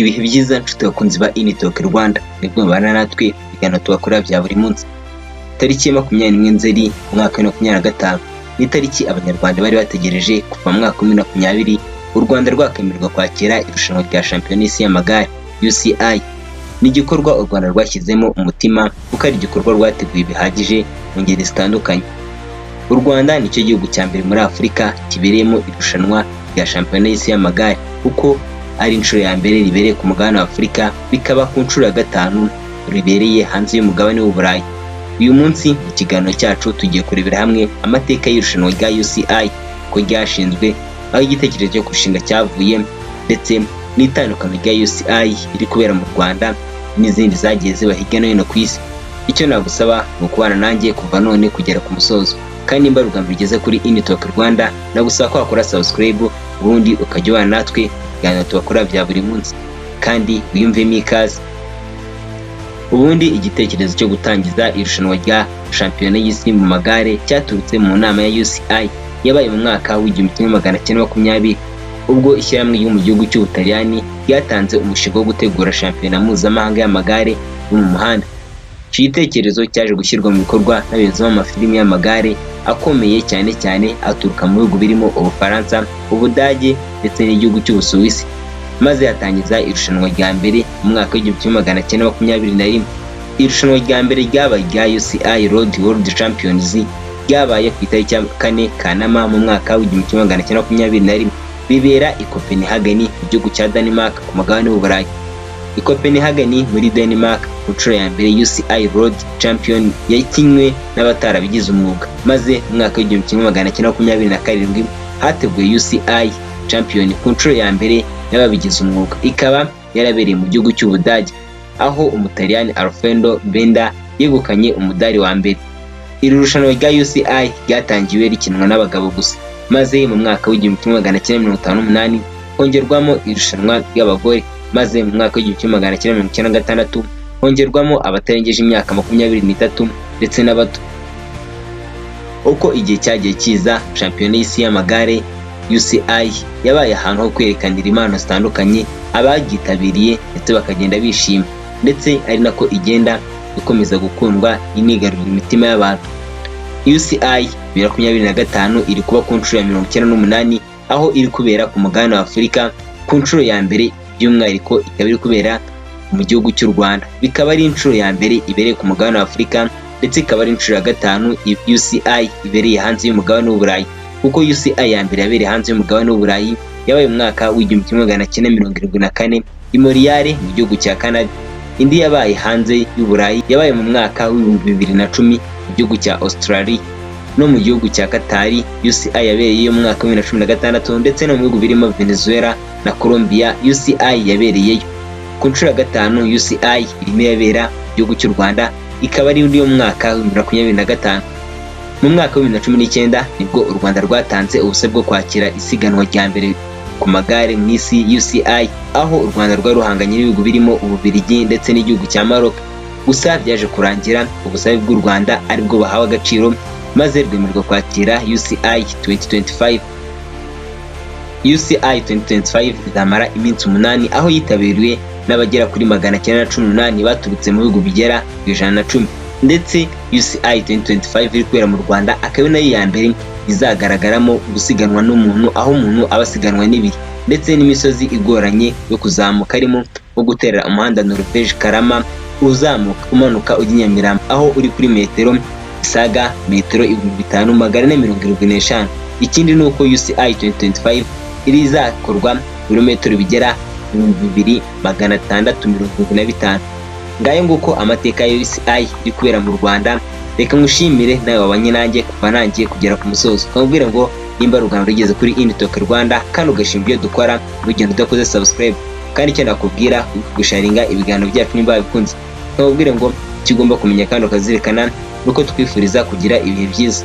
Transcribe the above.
Ibihe byiza nshuti bakunzi ba Initalk Rwanda, nibwo mubana natwe ibiganiro tubakora bya buri munsi. Tariki ya 21 Nzeri umwaka wa 2025 ni tariki abanyarwanda bari bategereje kuva mu mwaka wa 2020 u Rwanda rwakemererwa kwakira irushanwa rya shampiyona y'isi y'amagare UCI. Ni igikorwa u Rwanda rwashyizemo umutima kuko ari igikorwa rwateguye bihagije mu ngeri zitandukanye. U Rwanda nicyo gihugu cya mbere muri Afurika kibereyemo irushanwa rya shampiyona y'isi y'amagare kuko ari inshuro ya mbere ribereye ku mugabane wa Afurika, bikaba ku nshuro ya 5 ribereye hanze y'umugabane w'Uburayi. Uyu munsi mu kiganiro cyacu tugiye kurebera hamwe amateka y'irushanwa rya UCI ko ryashinzwe, aho igitekerezo cyo kurushinga cyavuye, ndetse n'itandukano rya UCI iri kubera mu Rwanda n'izindi zagiye ziba hirya no hino ku isi. Icyo nagusaba ni ukubana nanjye kuva none kugera ku musozo, kandi nimba rugamba rigeze kuri Initalk Rwanda nagusaba ko wakora subscribe ubundi ukajya ubana natwe ibiganiro tubakora bya buri munsi kandi wiyumvemo ikaze. Ubundi igitekerezo cyo gutangiza irushanwa rya shampiyona y'isi mu magare cyaturutse mu nama ya UCI yabaye mu mwaka w'1920 ubwo ishyirahamwe ryo mu gihugu cy'Ubutaliyani ryatanze umushinga wo gutegura shampiyona mpuzamahanga y'amagare yo mu muhanda. Iki gitekerezo cyaje gushyirwa mu bikorwa n'abayobozi b'amafilimi y'amagare akomeye cyane cyane aturuka mu bihugu birimo Ubufaransa, Ubudage ndetse n'igihugu cy'Ubusuwisi, maze yatangiza irushanwa rya mbere mu mwaka w'1921. Irushanwa rya mbere ryabaye rya UCI Road World Champions ryabaye ku itariki ya 4 Kanama mu mwaka w'1921 bibera i Copenhagen mu gihugu cya Denmark ku mugabane w'Uburayi. I Copenhagen muri Denmark ku nshuro ya mbere UCI Road Champion yakinywe n'abatarabigize umwuga, maze mu mwaka w'1927 hateguwe UCI Champion ku nshuro ya mbere y'ababigize umwuga, ikaba yarabereye mu gihugu cy'Ubudage aho Umutaliyani Alfredo Benda yegukanye umudari wa mbere. Iri rushanwa rya UCI ryatangiwe rikinwa n'abagabo gusa, maze mu mwaka w'1958 hongerwamo irushanwa ry'abagore, maze mu mwaka w'1996 hongerwamo abatarengeje imyaka 23 ndetse n'abato. Uko igihe cyagiye kiza, shampiyona y'isi y'amagare UCI yabaye ahantu ho kwerekanira impano zitandukanye abagitabiriye ndetse bakagenda bishima, ndetse ari nako igenda ikomeza gukundwa inigarurira imitima y'abantu. UCI 2025 iri kuba ku nshuro ya 98 aho iri kubera ku mugabane wa Afurika ku nshuro ya mbere, by'umwihariko ikaba iri kubera mu gihugu cy'u Rwanda. Bikaba ari inshuro ya mbere ibereye ku mugabane wa Afurika, ndetse ikaba ari inshuro ya 5 UCI ibereye hanze y'umugabane w'Uburayi, kuko UCI ya mbere yabereye hanze y'umugabane w'Uburayi yabaye mu mwaka w'1974 i Montreal mu gihugu cya Canada. Indi yabaye hanze y'Uburayi yabaye mu mwaka w'2010 mu gihugu cya Australia, no mu gihugu cya Qatar UCI yabereye mu mwaka w'2016, ndetse no mu bihugu birimo Venezuela na Colombia UCI yabereyeyo. Ku nshuro ya 5 UCI irimo yabera mu gihugu cy'u Rwanda, ikaba ari indi yo mu mwaka w'2025. Mu mwaka w'2019 nibwo u Rwanda rwatanze ubusabe bwo kwakira isiganwa rya mbere ku magare mu isi UCI, aho u Rwanda rwari ruhanganye n'ibihugu birimo Ububiligi ndetse n'igihugu cya Maroc. Gusa byaje kurangira ubusabe bw'u Rwanda aribwo bahawe agaciro, maze rwemererwa kwakira UCI 2025. UCI 2025 izamara iminsi 8 aho yitabiriwe n'abagera kuri 918 baturutse mu bihugu bigera ku 110, ndetse UCI 2025 iri kubera mu Rwanda akaba nayo ya mbere izagaragaramo gusiganwa n'umuntu, aho umuntu abasiganwa n'ibihe ndetse n'imisozi igoranye yo kuzamuka, arimo nko guterera umuhanda Norvège Karama uzamuka umanuka ujya Nyamirambo, aho uri kuri metero isaga metero 5475. Ikindi ni uko UCI 2025 iri izakorwa ibirometero bigera 2675. Ngayo nguko amateka ya UCI iri kubera mu Rwanda. Reka ngushimire nawe wabanye nanjye kuva nangiye kugera ku musozo, kamubwira ngo nimba rugamba rugeze kuri Initalk Rwanda kandi ugashima ibyo dukora ugenda udakoze subscribe, kandi icyo nakubwira gusharinga ibiganiro byacu nimba bikunze, kamubwira ngo kigomba kumenya kandi ukazirikana nuko twifuriza kugira ibihe byiza.